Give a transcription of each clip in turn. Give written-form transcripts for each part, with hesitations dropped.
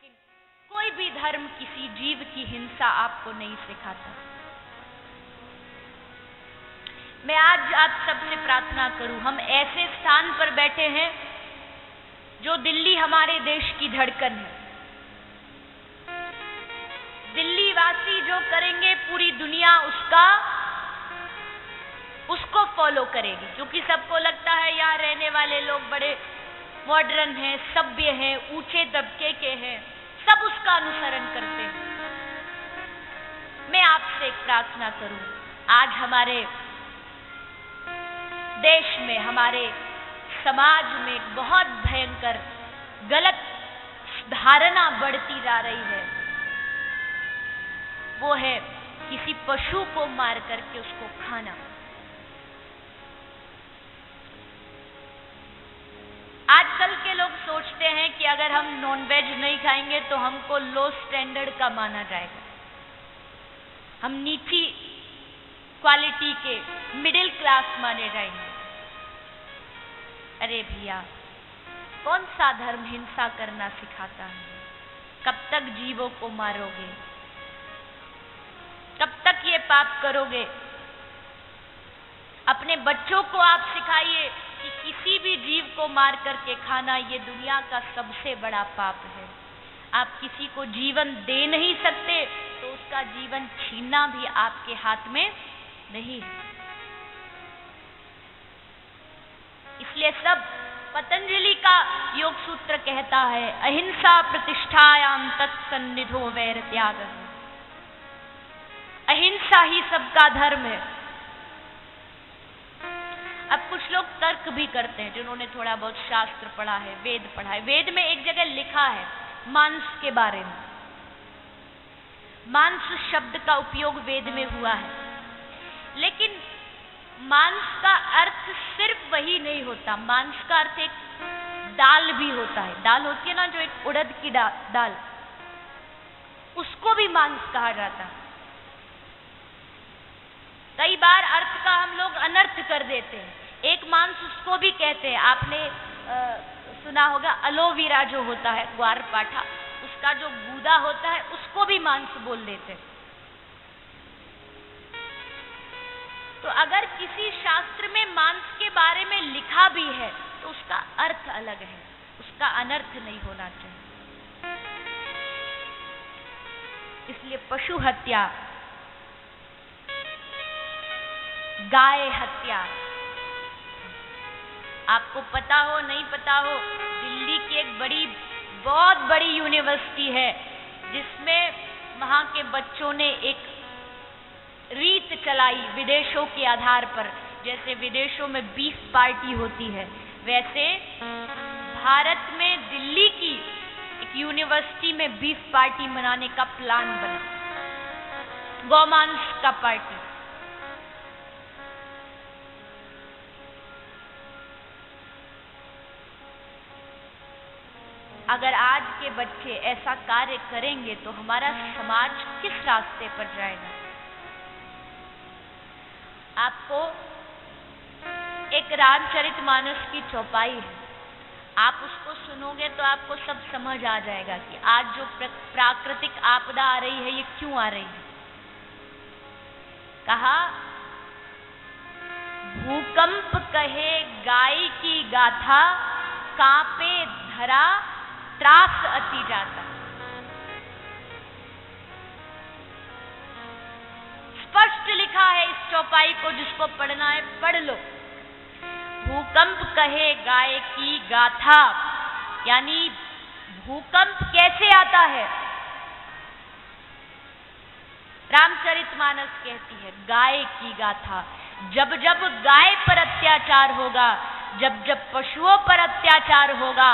लेकिन कोई भी धर्म किसी जीव की हिंसा आपको नहीं सिखाता। मैं आज आप सबसे प्रार्थना करूं, हम ऐसे स्थान पर बैठे हैं जो दिल्ली हमारे देश की धड़कन है। दिल्ली वासी जो करेंगे पूरी दुनिया उसको फॉलो करेगी, क्योंकि सबको लगता है यहाँ रहने वाले लोग बड़े मॉडर्न हैं, सभ्य हैं, ऊंचे तबके के हैं, सब उसका अनुसरण करते हैं। मैं आपसे एक प्रार्थना करूं, आज हमारे देश में, हमारे समाज में एक बहुत भयंकर गलत धारणा बढ़ती जा रही है। वो है किसी पशु को मार करके उसको खाना। आजकल के लोग सोचते हैं कि अगर हम नॉनवेज नहीं खाएंगे तो हमको लो स्टैंडर्ड का माना जाएगा, हम नीची क्वालिटी के मिडिल क्लास माने जाएंगे। अरे भैया, कौन सा धर्म हिंसा करना सिखाता है? कब तक जीवों को मारोगे? कब तक ये पाप करोगे? अपने बच्चों को आप सिखाइए कि किसी भी जीव को मार करके खाना ये दुनिया का सबसे बड़ा पाप है। आप किसी को जीवन दे नहीं सकते तो उसका जीवन छीनना भी आपके हाथ में नहीं है। इसलिए सब पतंजलि का योग सूत्र कहता है, अहिंसा प्रतिष्ठायाम तत्सन्निधो वैर त्याग। अहिंसा ही सबका धर्म है। अब कुछ लोग तर्क भी करते हैं, जिन्होंने थोड़ा बहुत शास्त्र पढ़ा है, वेद पढ़ा है। वेद में एक जगह लिखा है मांस के बारे में, मांस शब्द का उपयोग वेद में हुआ है, लेकिन मांस का अर्थ सिर्फ वही नहीं होता। मांस का अर्थ एक दाल भी होता है। दाल होती है ना, जो एक उड़द की दाल, उसको भी मांस कहा जाता है। कई बार अर्थ का हम लोग अनर्थ कर देते हैं। एक मांस उसको भी कहते हैं, आपने सुना होगा एलोवेरा जो होता है, ग्वारपाठा, उसका जो गूदा होता है उसको भी मांस बोल देते हैं। तो अगर किसी शास्त्र में मांस के बारे में लिखा भी है तो उसका अर्थ अलग है, उसका अनर्थ नहीं होना चाहिए। इसलिए पशु हत्या, गाय हत्या, आपको पता हो नहीं पता हो, दिल्ली की एक बहुत बड़ी यूनिवर्सिटी है जिसमें वहां के बच्चों ने एक रीत चलाई विदेशों के आधार पर। जैसे विदेशों में बीफ पार्टी होती है, वैसे भारत में दिल्ली की एक यूनिवर्सिटी में बीफ पार्टी मनाने का प्लान बना, गौमांस का पार्टी। अगर आज के बच्चे ऐसा कार्य करेंगे तो हमारा समाज किस रास्ते पर जाएगा? आपको एक रामचरितमानस की चौपाई है, आप उसको सुनोगे तो आपको सब समझ आ जाएगा कि आज जो प्राकृतिक आपदा आ रही है ये क्यों आ रही है। कहा, भूकंप कहे गाय की गाथा, कांपे धरा त्रास अति जाता। स्पष्ट लिखा है इस चौपाई को, जिसको पढ़ना है पढ़ लो। भूकंप कहे गाय की गाथा, यानी भूकंप कैसे आता है? रामचरितमानस कहती है गाय की गाथा। जब जब गाय पर अत्याचार होगा, जब जब पशुओं पर अत्याचार होगा,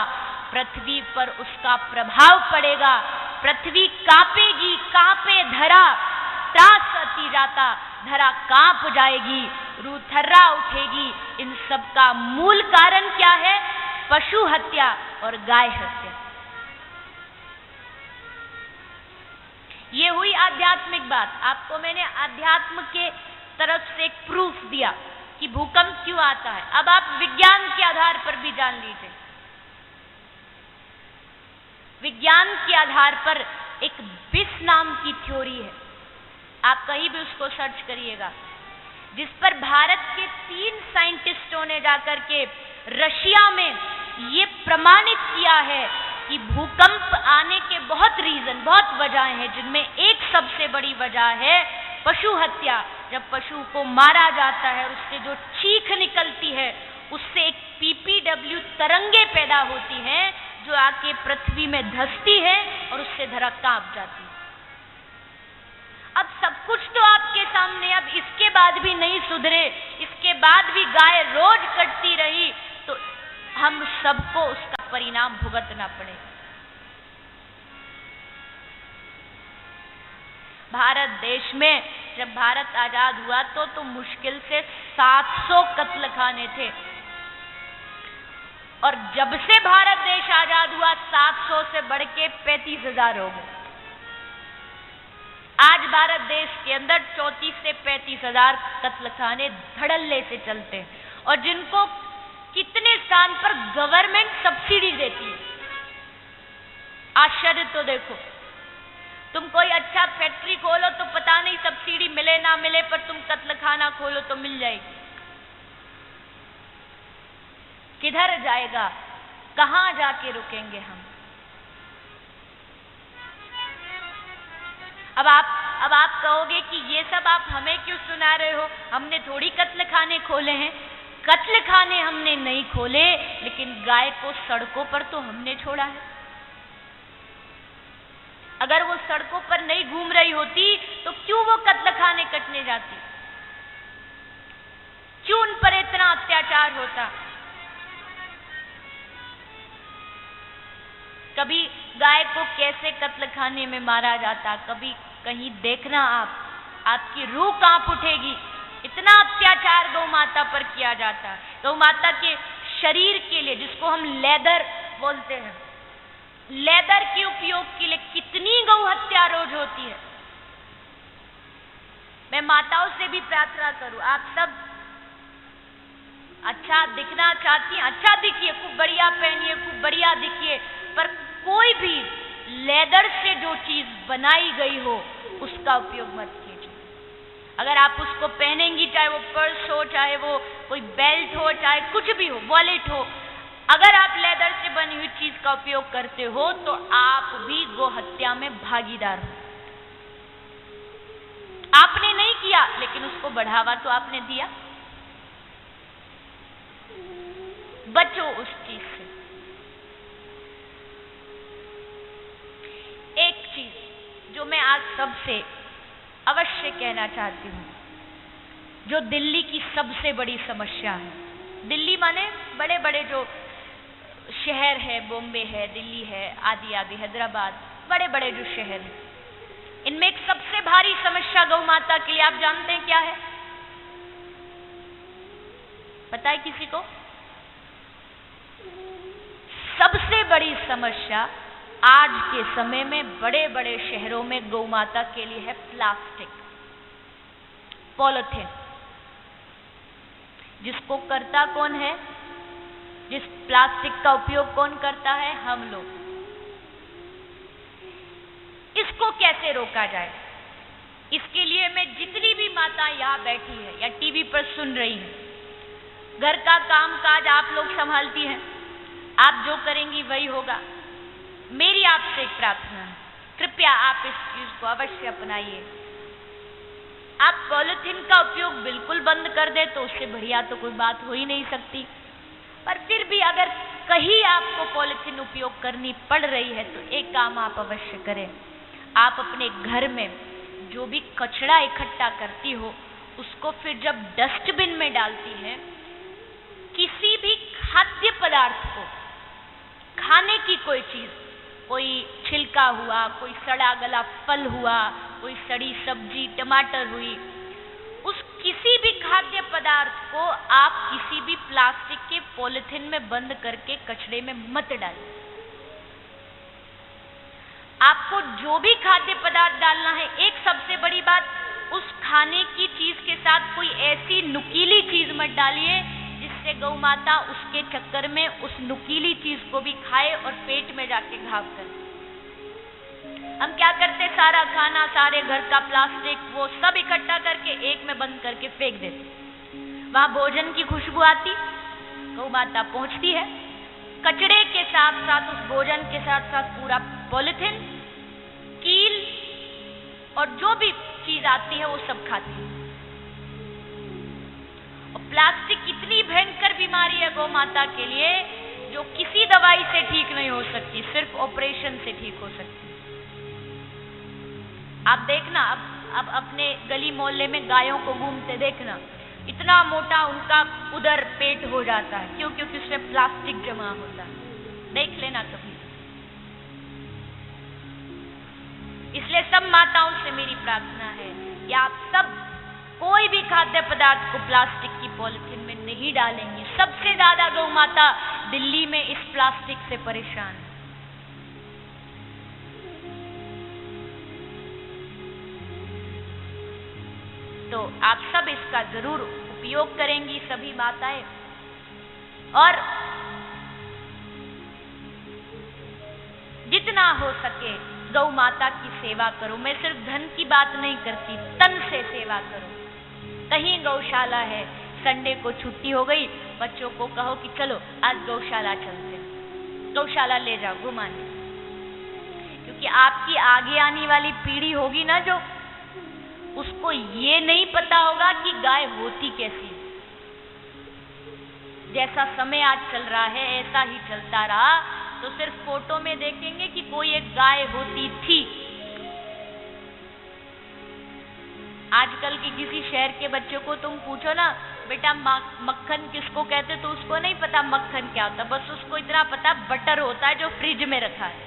पृथ्वी पर उसका प्रभाव पड़ेगा। पृथ्वी कांपेगी, कांपे धरा त्रास अति जाता, धरा कांप जाएगी, रूह थर्रा उठेगी। इन सब का मूल कारण क्या है? पशु हत्या और गाय हत्या। ये हुई आध्यात्मिक बात। आपको मैंने आध्यात्म के तरफ से एक प्रूफ दिया कि भूकंप क्यों आता है। अब आप विज्ञान के आधार पर भी जान लीजिए। विज्ञान के आधार पर एक बिस नाम की थ्योरी है, आप कहीं भी उसको सर्च करिएगा, जिस पर भारत के 3 साइंटिस्टों ने जाकर के रशिया में ये प्रमाणित किया है कि भूकंप आने के बहुत वजहें हैं, जिनमें एक सबसे बड़ी वजह है पशु हत्या। जब पशु को मारा जाता है और उससे जो चीख निकलती है, उससे एक पीपीडब्ल्यू तरंगे पैदा होती हैं जो आके पृथ्वी में धंसती है और उससे धरा कांप जाती है। अब सब कुछ तो आपके सामने, अब इसके बाद भी नहीं सुधरे, इसके बाद भी गाय रोज कटती रही तो हम सबको उसका परिणाम भुगतना पड़ेगा। भारत देश में जब भारत आजाद हुआ तो मुश्किल से 700 कत्लखाने थे, और जब से भारत देश आजाद हुआ 700 से बढ़ के 35,000 हो गए। आज भारत देश के अंदर 34 से 35,000 कत्लखाने धड़ल्ले से चलते हैं, और जिनको कितने स्थान पर गवर्नमेंट सब्सिडी देती है। आश्चर्य तो देखो, तुम कोई अच्छा फैक्ट्री खोलो तो पता नहीं सब्सिडी मिले ना मिले, पर तुम कत्लखाना खोलो तो मिल जाएगी। किधर जाएगा, कहां जाके रुकेंगे हम? अब आप कहोगे कि ये सब आप हमें क्यों सुना रहे हो, हमने थोड़ी कत्लखाने खोले हैं। कत्लखाने हमने नहीं खोले, लेकिन गाय को सड़कों पर तो हमने छोड़ा है। अगर वो सड़कों पर नहीं घूम रही होती तो क्यों वो कत्लखाने कटने जाती, क्यों उन पर इतना अत्याचार होता? कभी गाय को कैसे कत्लखाने में मारा जाता, कभी कहीं देखना आपकी रूह कांप उठेगी। इतना अत्याचार गौ माता पर किया जाता है। गौ माता के शरीर के लिए, जिसको हम लेदर बोलते हैं, लेदर के उपयोग के लिए कितनी गौ हत्या रोज होती है। मैं माताओं से भी प्रार्थना करूं, आप सब अच्छा दिखना चाहती हैं, अच्छा दिखिए, खूब बढ़िया पहनिए, खूब बढ़िया दिखिए, पर कोई भी लेदर से जो चीज बनाई गई हो उसका उपयोग मत कीजिए। अगर आप उसको पहनेंगी, चाहे वो पर्स हो, चाहे वो कोई बेल्ट हो, चाहे कुछ भी हो, वॉलेट हो, अगर आप लेदर से बनी हुई चीज का उपयोग करते हो तो आप भी गो हत्या में भागीदार हो। आपने नहीं किया, लेकिन उसको बढ़ावा तो आपने दिया। बचो उस चीज से। एक चीज जो मैं आज सबसे अवश्य कहना चाहती हूं, जो दिल्ली की सबसे बड़ी समस्या है, दिल्ली माने बड़े बड़े जो शहर है, बॉम्बे है, दिल्ली है, आदि आदि, हैदराबाद, बड़े बड़े जो शहर हैं, इनमें एक सबसे भारी समस्या गौ माता के लिए आप जानते हैं क्या है? पता है किसी को? सबसे बड़ी समस्या आज के समय में बड़े बड़े शहरों में गौ माता के लिए है प्लास्टिक, पॉलिथीन। जिसको करता कौन है? जिस प्लास्टिक का उपयोग कौन करता है? हम लोग। इसको कैसे रोका जाए? इसके लिए मैं जितनी भी माता यहां बैठी है या टीवी पर सुन रही हैं, घर का काम काज आप लोग संभालती हैं, आप जो करेंगी वही होगा। मेरी आपसे एक प्रार्थना है, कृपया आप इस चीज को अवश्य अपनाइए। आप पॉलिथीन का उपयोग बिल्कुल बंद कर दे तो उससे बढ़िया तो कोई बात हो ही नहीं सकती, पर फिर भी अगर कहीं आपको पॉलिथीन उपयोग करनी पड़ रही है तो एक काम आप अवश्य करें। आप अपने घर में जो भी कचरा इकट्ठा करती हो उसको फिर जब डस्टबिन में डालती हैं, किसी भी खाद्य पदार्थ को, खाने की कोई चीज, कोई छिलका हुआ, कोई सड़ा गला फल हुआ, कोई सड़ी सब्जी, टमाटर हुई, उस किसी भी खाद्य पदार्थ को आप किसी भी प्लास्टिक के पॉलिथीन में बंद करके कचरे में मत डालिए। आपको जो भी खाद्य पदार्थ डालना है, एक सबसे बड़ी बात, उस खाने की चीज के साथ कोई ऐसी नुकीली चीज मत डालिए जिससे गौ माता उसके चक्कर में उस नुकीली चीज को भी खाए और पेट में जाके घाव करे। हम क्या करते, सारा खाना, सारे घर का प्लास्टिक वो सब इकट्ठा करके एक में बंद करके फेंक देते। वहां भोजन की खुशबू आती, गौ माता पहुंचती है, कचड़े के साथ साथ उस भोजन के साथ साथ पूरा पॉलिथीन, कील और जो भी चीज आती है वो सब खाती है। और प्लास्टिक इतनी भयंकर बीमारी है गौ माता के लिए जो किसी दवाई से ठीक नहीं हो सकती, सिर्फ ऑपरेशन से ठीक हो सकती। आप देखना, अब अपने गली मोहल्ले में गायों को घूमते देखना, इतना मोटा उनका उधर पेट हो जाता है। क्यों? क्योंकि उसमें प्लास्टिक जमा होता है। देख लेना कभी। इसलिए सब माताओं से मेरी प्रार्थना है कि आप सब कोई भी खाद्य पदार्थ को प्लास्टिक की पॉलिथीन में नहीं डालेंगे। सबसे ज्यादा गौ माता दिल्ली में इस प्लास्टिक से परेशान है। तो आप सब इसका जरूर उपयोग करेंगी सभी माताएं, और जितना हो सके गौ माता की सेवा करो। मैं सिर्फ धन की बात नहीं करती, तन से सेवा करो। कहीं गौशाला है, संडे को छुट्टी हो गई, बच्चों को कहो कि चलो आज गौशाला चलते हैं, गौशाला ले जाओ घुमाने। क्योंकि आपकी आगे आने वाली पीढ़ी होगी ना, जो उसको ये नहीं पता होगा कि गाय होती कैसी। जैसा समय आज चल रहा है ऐसा ही चलता रहा तो सिर्फ फोटो में देखेंगे कि कोई एक गाय होती थी। आजकल के किसी शहर के बच्चों को तुम पूछो ना, बेटा मक्खन किसको कहते, तो उसको नहीं पता मक्खन क्या होता। बस उसको इतना पता बटर होता है जो फ्रिज में रखा है,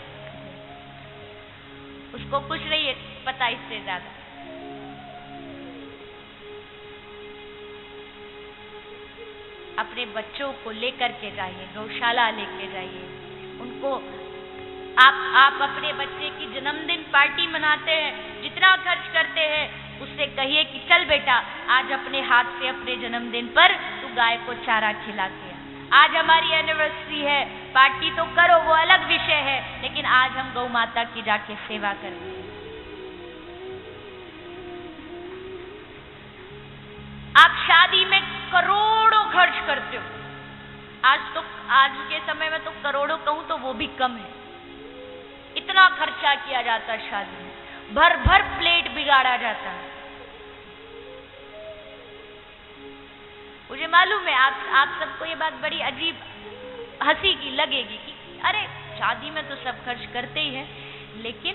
उसको कुछ नहीं पता इससे ज्यादा। अपने बच्चों को लेकर के जाइए, गौशाला लेके जाइए उनको। आप अपने बच्चे की जन्मदिन पार्टी मनाते हैं, जितना खर्च करते हैं उससे कहिए कि चल बेटा आज अपने हाथ से अपने जन्मदिन पर तू गाय को चारा खिला के आ। आज हमारी एनिवर्सरी है, पार्टी तो करो, वो अलग विषय है, लेकिन आज हम गौ माता की जाके सेवा करेंगे। आप शादी में करोड़ों खर्च करते हो। आज के समय में तो करोड़ों कहूं तो वो भी कम है। इतना खर्चा किया जाता है शादी में, भर भर प्लेट बिगाड़ा जाता है। मुझे मालूम है आप सबको ये बात बड़ी अजीब हंसी की लगेगी कि अरे शादी में तो सब खर्च करते ही हैं, लेकिन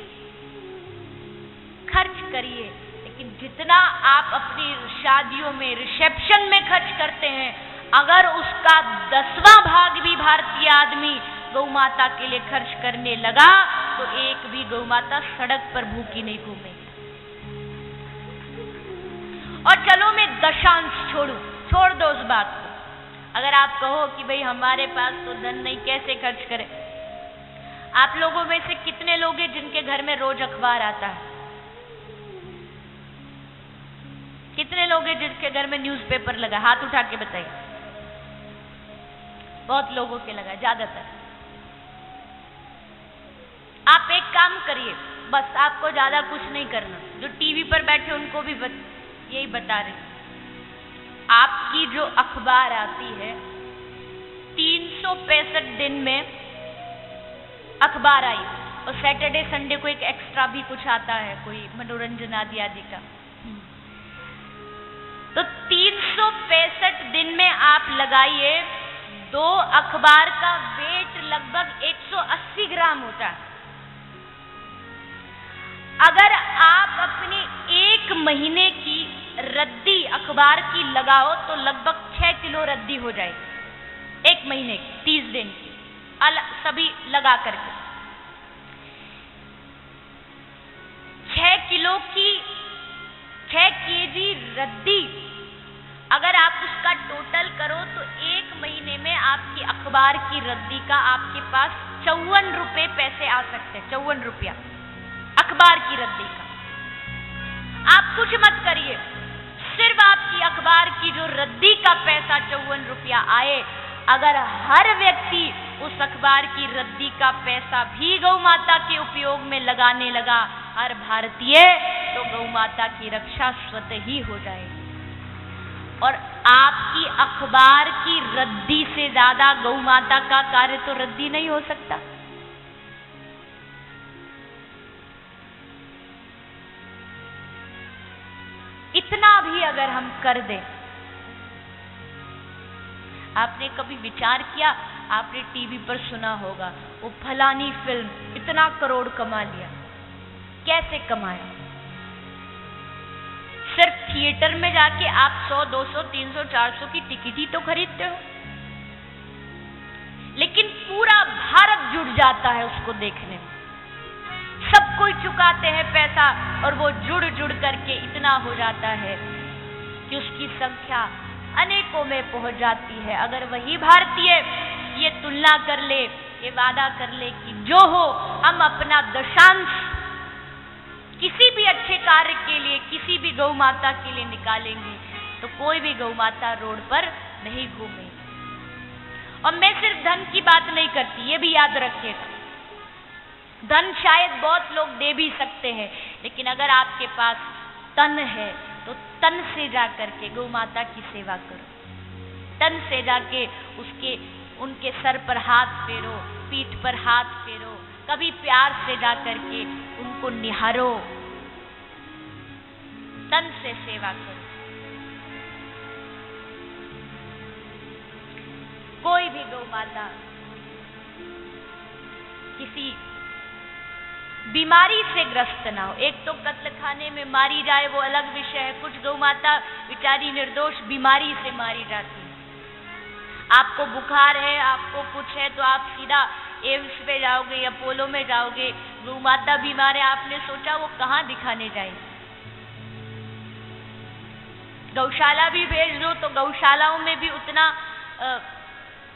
खर्च करिए, लेकिन जितना आप अपनी शादियों में, रिसेप्शन में खर्च करते हैं, अगर उसका 10वां भाग भी भारतीय आदमी गौ माता के लिए खर्च करने लगा तो एक भी गौ माता सड़क पर भूखी नहीं घूमेगी। और चलो मैं दशांश छोड़ दो उस बात को। अगर आप कहो कि भाई हमारे पास तो धन नहीं, कैसे खर्च करें। आप लोगों में से कितने लोग हैं जिनके घर में रोज अखबार आता है? कितने लोग हैं जिनके घर में न्यूज़पेपर लगा? हाथ उठा के बताइए। बहुत लोगों के लगा, ज्यादातर। आप एक काम करिए, बस आपको ज्यादा कुछ नहीं करना। जो टीवी पर बैठे उनको भी यही बता रहे, आपकी जो अखबार आती है 365 दिन में अखबार आई, और सैटरडे संडे को एक एक्स्ट्रा भी कुछ आता है, कोई मनोरंजन आदि का। तो 365 दिन में आप लगाइए, 2 अखबार का वेट लगभग 180 ग्राम होता है। अगर आप अपनी 1 महीने की रद्दी अखबार की लगाओ तो लगभग 6 किलो रद्दी हो जाएगी 1 महीने की, 30 दिन की, सभी लगा करके 6 केजी रद्दी अगर आप उसका टोटल करो तो 1 महीने में आपकी अखबार की रद्दी का आपके पास 54 रुपए पैसे आ सकते हैं। 54 रुपया अखबार की रद्दी का। आप कुछ मत करिए, सिर्फ आपकी अखबार की जो रद्दी का पैसा 54 रुपया आए, अगर हर व्यक्ति उस अखबार की रद्दी का पैसा भी गौ माता के उपयोग में लगाने लगा हर भारतीय, तो गौ माता की रक्षा स्वतः ही हो जाएगी। और आपकी अखबार की रद्दी से ज्यादा गौ माता का कार्य तो रद्दी नहीं हो सकता। इतना भी अगर हम कर दें, आपने कभी विचार किया, आपने टीवी पर सुना होगा वो फलानी फिल्म इतना करोड़ कमा लिया, कैसे कमाया? सिर्फ थिएटर में जाके आप 100, 200, 300, 400 की टिकट ही तो खरीदते हो, लेकिन पूरा भारत जुट जाता है उसको देखने में। सब कोई चुकाते हैं पैसा और वो जुड़ जुड़ करके इतना हो जाता है कि उसकी संख्या अनेकों में पहुंच जाती है। अगर वही भारतीय ये तुलना कर ले, ये वादा कर ले कि जो हो हम अपना दशांश किसी भी अच्छे कार्य के लिए, किसी भी गौ माता के लिए निकालेंगे, तो कोई भी गौ माता रोड पर नहीं घूमेगी। और मैं सिर्फ धन की बात नहीं करती, ये भी याद रखिएगा, धन शायद बहुत लोग दे भी सकते हैं, लेकिन अगर आपके पास तन है तो तन से जा करके गौ माता की सेवा करो। तन से जाके उनके सर पर हाथ फेरो, पीठ पर हाथ फेरो, कभी प्यार से जा करके उनको निहारो, तन से सेवा करो। कोई भी गौ माता किसी बीमारी से ग्रस्त ना हो। एक तो कत्ल खाने में मारी जाए वो अलग विषय है, कुछ गौ माता बेचारी निर्दोष बीमारी से मारी जाती है। आपको बुखार है, आपको कुछ है, तो आप सीधा एम्स पे जाओगे या अपोलो में जाओगे। गौ माता बीमार है, आपने सोचा वो कहाँ दिखाने जाएगी? गौशाला भी भेज दो तो गौशालाओं में भी उतना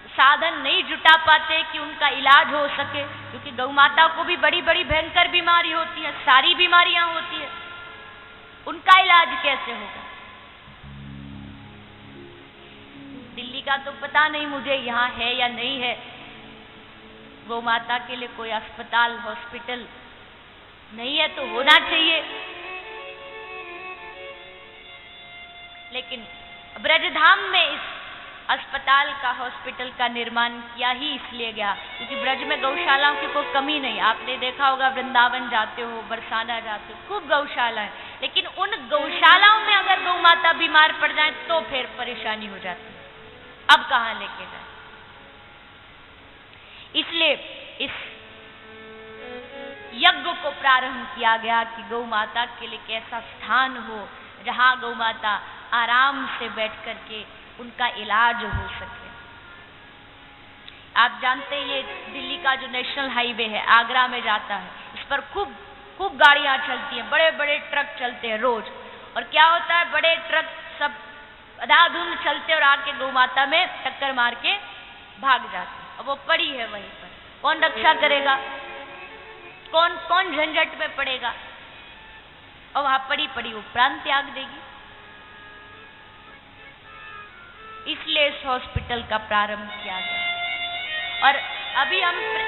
साधन नहीं जुटा पाते कि उनका इलाज हो सके, क्योंकि गौ माता को भी बड़ी बड़ी भयंकर बीमारी होती है, सारी बीमारियां होती है, उनका इलाज कैसे होगा? दिल्ली का तो पता नहीं मुझे यहाँ है या नहीं है, गौ माता के लिए कोई अस्पताल, हॉस्पिटल नहीं है, तो होना चाहिए। लेकिन ब्रजधाम में इस अस्पताल का, हॉस्पिटल का निर्माण किया ही इसलिए गया क्योंकि ब्रज में गौशालाओं की कोई कमी नहीं। आपने देखा होगा, वृंदावन जाते हो, बरसाना जाते हो, खूब गौशाला है, लेकिन उन गौशालाओं में अगर गौ माता बीमार पड़ जाए तो फिर परेशानी हो जाती है, अब कहाँ लेके जाए। इसलिए इस यज्ञ को प्रारंभ किया गया कि गौ माता के लिए एक ऐसा स्थान हो जहां गौ माता आराम से बैठ करके उनका इलाज हो सके। आप जानते हैं ये दिल्ली का जो नेशनल हाईवे है, आगरा में जाता है, इस पर खूब गाड़ियां चलती हैं, बड़े बड़े ट्रक चलते हैं रोज। और क्या होता है, बड़े ट्रक सब अंधाधुंध चलते और आके गौ माता में टक्कर मार के भाग जाते हैं। अब वो पड़ी है वहीं पर, कौन रक्षा करेगा? कौन झंझट में पड़ेगा? और वहां पड़ी वो प्राण त्याग देगी। इसलिए इस हॉस्पिटल का प्रारंभ किया गया। और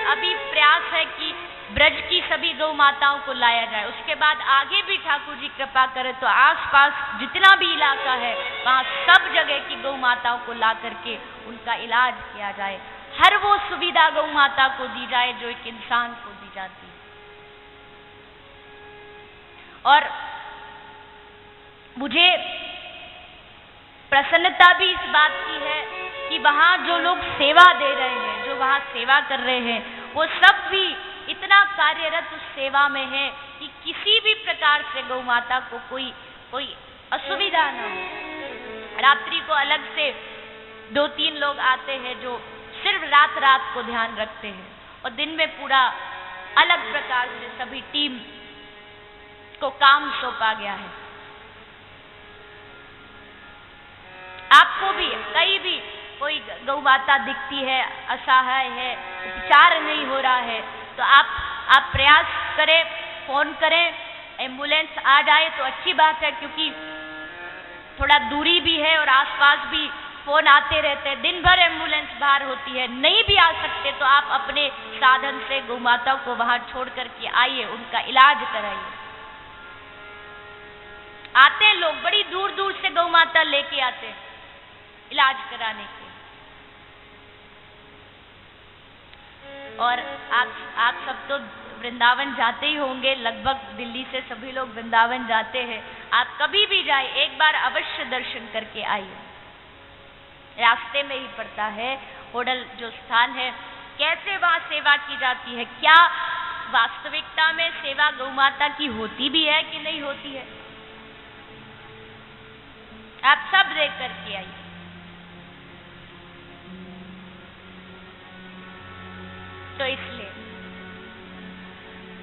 अभी प्रयास है कि ब्रज की सभी गौ माताओं को लाया जाए। उसके बाद आगे भी ठाकुर जी कृपा करें तो आसपास जितना भी इलाका है वहां सब जगह की गौ माताओं को ला करके उनका इलाज किया जाए। हर वो सुविधा गौ माता को दी जाए जो एक इंसान को दी जाती है। और मुझे प्रसन्नता भी इस बात की है कि वहां जो लोग सेवा दे रहे हैं, जो वहां सेवा कर रहे हैं, वो सब भी इतना कार्यरत उस सेवा में है कि किसी भी प्रकार से गौ माता को कोई असुविधा ना हो। रात्रि को अलग से 2-3 लोग आते हैं जो सिर्फ रात को ध्यान रखते हैं, और दिन में पूरा अलग प्रकार से सभी टीम को काम सौंपा गया है। आपको भी कहीं भी कोई गौ माता दिखती है, असहाय है, उपचार नहीं हो रहा है, तो आप प्रयास करें, फोन करें, एम्बुलेंस आ जाए तो अच्छी बात है, क्योंकि थोड़ा दूरी भी है और आसपास भी फोन आते रहते हैं, दिन भर एम्बुलेंस बाहर होती है, नहीं भी आ सकते तो आप अपने साधन से गौ माता को वहां छोड़ करके आइए, उनका इलाज कराइए। आते हैं लोग, बड़ी दूर दूर से गौ माता लेके आते हैं इलाज कराने के। और आप सब तो वृंदावन जाते ही होंगे, लगभग दिल्ली से सभी लोग वृंदावन जाते हैं। आप कभी भी जाए, एक बार अवश्य दर्शन करके आइए। रास्ते में ही पड़ता है होडल जो स्थान है। कैसे वहां सेवा की जाती है, क्या वास्तविकता में सेवा गौ माता की होती भी है कि नहीं होती है, आप सब देख करके आइए। तो इसलिए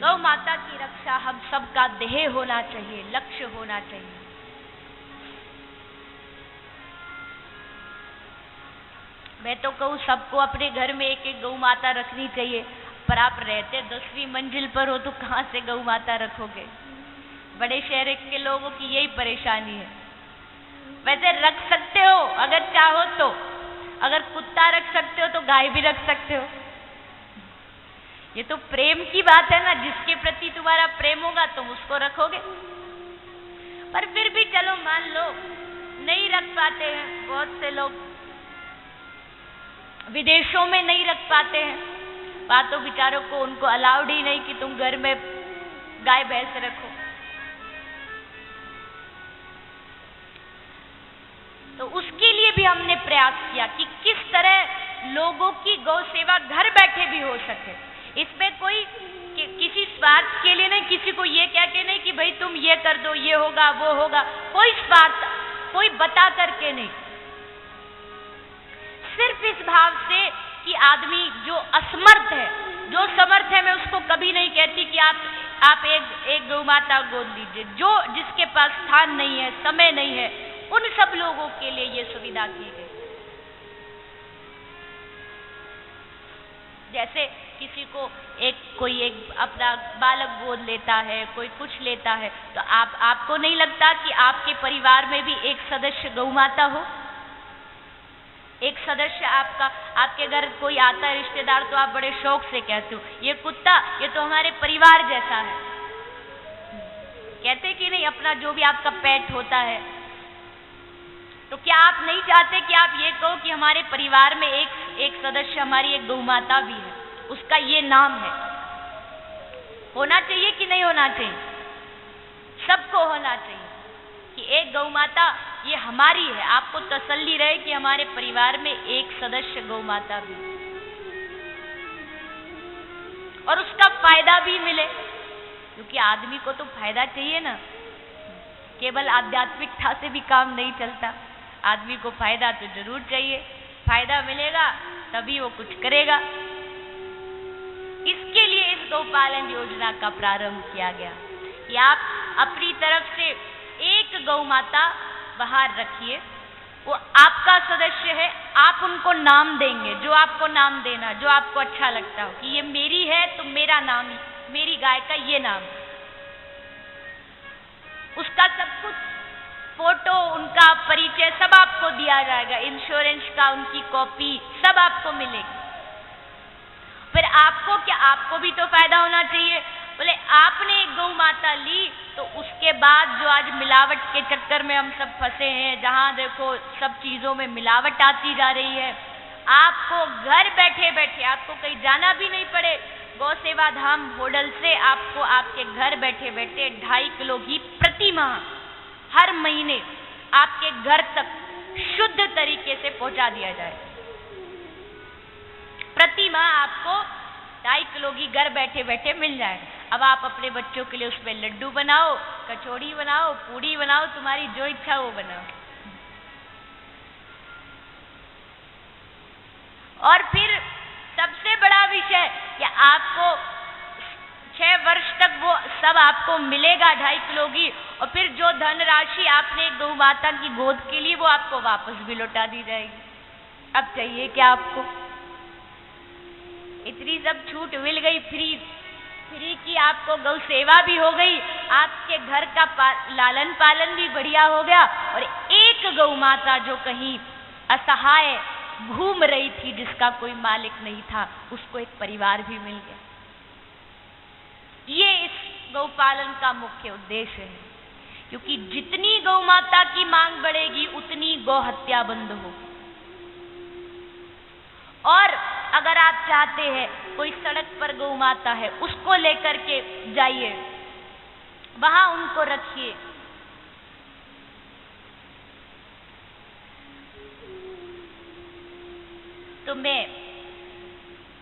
गौ माता की रक्षा हम सबका ध्येय होना चाहिए, लक्ष्य होना चाहिए। मैं तो कहूँ सबको अपने घर में एक एक गौ माता रखनी चाहिए, पर आप रहते 10वीं मंजिल पर हो तो कहाँ से गौ माता रखोगे। बड़े शहर के लोगों की यही परेशानी है। वैसे रख सकते हो अगर चाहो तो, अगर कुत्ता रख सकते हो तो गाय भी रख सकते हो। ये तो प्रेम की बात है ना, जिसके प्रति तुम्हारा प्रेम होगा तुम उसको रखोगे। पर फिर भी चलो मान लो नहीं रख पाते हैं, बहुत से लोग विदेशों में नहीं रख पाते हैं, वहां तो बेचारों को उनको अलाउड ही नहीं कि तुम घर में गाय भैंस रखो। तो उसके लिए भी हमने प्रयास किया कि किस तरह लोगों की गौ सेवा घर बैठे भी हो सके। इसमें कोई किसी स्वार्थ के लिए नहीं, किसी को ये कह के नहीं कि भाई तुम ये कर दो, ये होगा वो होगा, कोई स्वार्थ, कोई बता करके नहीं। सिर्फ इस भाव से कि आदमी जो असमर्थ है, जो समर्थ है, मैं उसको कभी नहीं कहती कि आप एक गौ माता गोद लीजिए। जो जिसके पास स्थान नहीं है, समय नहीं है, उन सब लोगों के लिए ये सुविधा की गई। जैसे किसी को कोई एक अपना बालक गोद लेता है, कोई कुछ लेता है, तो आपको नहीं लगता कि आपके परिवार में भी एक सदस्य गौ माता हो? एक सदस्य आपके घर कोई आता है रिश्तेदार तो आप बड़े शौक से कहते हो ये कुत्ता, ये तो हमारे परिवार जैसा है। कहते कि नहीं, अपना जो भी आपका पेट होता है, तो क्या आप नहीं चाहते कि आप ये कहो कि हमारे परिवार में एक सदस्य, हमारी एक गौ माता भी है, उसका ये नाम है? होना चाहिए कि नहीं होना चाहिए? सबको होना चाहिए कि एक गौ माता ये हमारी है। आपको तसल्ली रहे कि हमारे परिवार में एक सदस्य गौ माता भी, और उसका फायदा भी मिले, क्योंकि आदमी को तो फायदा चाहिए ना। केवल आध्यात्मिकता से भी काम नहीं चलता, आदमी को फायदा तो जरूर चाहिए। फायदा मिलेगा तभी वो कुछ करेगा। इसके लिए इस गौपालन योजना का प्रारंभ किया गया कि आप अपनी तरफ से एक गौ माता बाहर रखिए, वो आपका सदस्य है, आप उनको नाम देंगे, जो आपको नाम देना, जो आपको अच्छा लगता हो कि ये मेरी है तो मेरा नाम, मेरी गाय का ये नाम। उसका सब कुछ, फोटो, उनका परिचय सब आपको दिया जाएगा, इंश्योरेंस का उनकी कॉपी सब आपको मिलेगी। फिर आपको क्या, आपको भी तो फायदा होना चाहिए। बोले आपने एक गौ माता ली तो उसके बाद जो आज मिलावट के चक्कर में हम सब फंसे हैं, जहां देखो सब चीजों में मिलावट आती जा रही है, आपको घर बैठे बैठे, आपको कहीं जाना भी नहीं पड़े, गौ सेवा धाम होडल से आपको आपके घर बैठे बैठे 2.5 किलो घी प्रति माह हर महीने आपके घर तक शुद्ध तरीके से पहुंचा दिया जाए। प्रति माह आपको 2.5 किलो घी घर बैठे बैठे मिल जाए। अब आप अपने बच्चों के लिए उसमें लड्डू बनाओ, कचौड़ी बनाओ, पूड़ी बनाओ, तुम्हारी जो इच्छा वो बनाओ। और फिर सबसे बड़ा विषय कि आपको 6 वर्ष तक वो सब आपको मिलेगा 2.5 किलो घी, और फिर जो धनराशि आपने गौ माता की गोद के लिए वो आपको वापस भी लौटा दी जाएगी। अब चाहिए क्या आपको? इतनी सब छूट मिल गई, फ्री की आपको गौ सेवा भी हो गई, आपके घर का लालन पालन भी बढ़िया हो गया, और एक गौ माता जो कहीं असहाय घूम रही थी, जिसका कोई मालिक नहीं था, उसको एक परिवार भी मिल गया। ये इस गौपालन का मुख्य उद्देश्य है, क्योंकि जितनी गौ माता की मांग बढ़ेगी उतनी गौ हत्या बंद होगी। और अगर आप चाहते हैं कोई सड़क पर गौ माता है, उसको लेकर के जाइए, वहां उनको रखिए,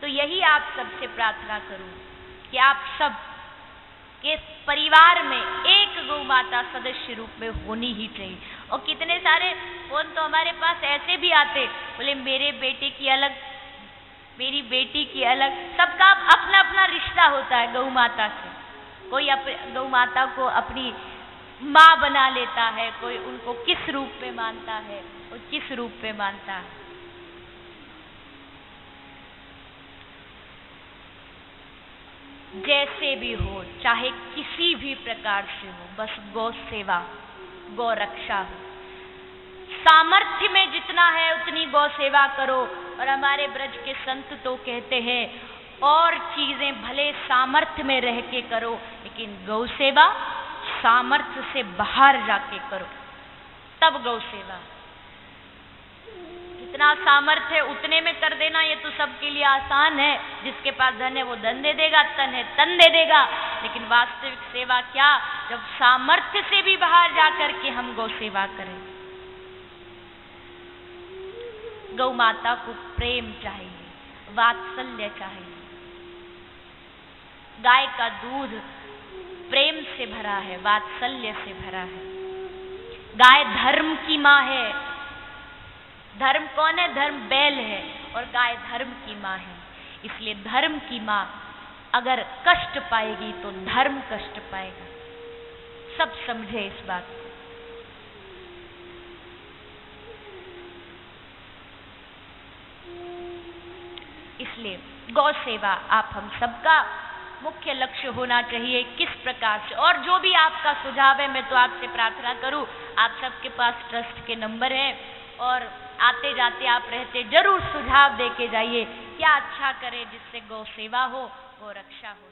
तो यही आप सबसे प्रार्थना करूं कि आप सब के परिवार में एक गौ माता सदस्य रूप में होनी ही चाहिए। और कितने सारे फोन तो हमारे पास ऐसे भी आते, बोले मेरे बेटे की अलग, मेरी बेटी की अलग, सबका अपना अपना रिश्ता होता है गौ माता से। कोई गौ माता को अपनी माँ बना लेता है, कोई उनको किस रूप में मानता है और किस रूप में मानता है। जैसे भी हो, चाहे किसी भी प्रकार से हो, बस गौ सेवा, गौ रक्षा हो। सामर्थ्य में जितना है उतनी गौ सेवा करो। और हमारे ब्रज के संत तो कहते हैं और चीजें भले सामर्थ्य में रह के करो, लेकिन गौ सेवा सामर्थ्य से बाहर जाके करो, तब गौ सेवा। जितना सामर्थ्य है उतने में कर देना, ये तो सबके लिए आसान है। जिसके पास धन है वो धन दे देगा, तन है तन दे देगा। लेकिन वास्तविक सेवा क्या, जब सामर्थ्य से भी बाहर जाकर के हम गौ सेवा करें। गौ माता को प्रेम चाहिए, वात्सल्य चाहिए। गाय का दूध प्रेम से भरा है, वात्सल्य से भरा है। गाय धर्म की माँ है। धर्म कौन है? धर्म बैल है और गाय धर्म की माँ है। इसलिए धर्म की माँ अगर कष्ट पाएगी तो धर्म कष्ट पाएगा। सब समझे इस बात को। इसलिए गौ सेवा आप हम सबका मुख्य लक्ष्य होना चाहिए। किस प्रकार से, और जो भी आपका सुझाव है, मैं तो आपसे प्रार्थना करूं, आप सबके पास ट्रस्ट के नंबर है और आते जाते आप रहते, जरूर सुझाव दे के जाइए क्या अच्छा करें जिससे गौ सेवा हो, गौ रक्षा हो।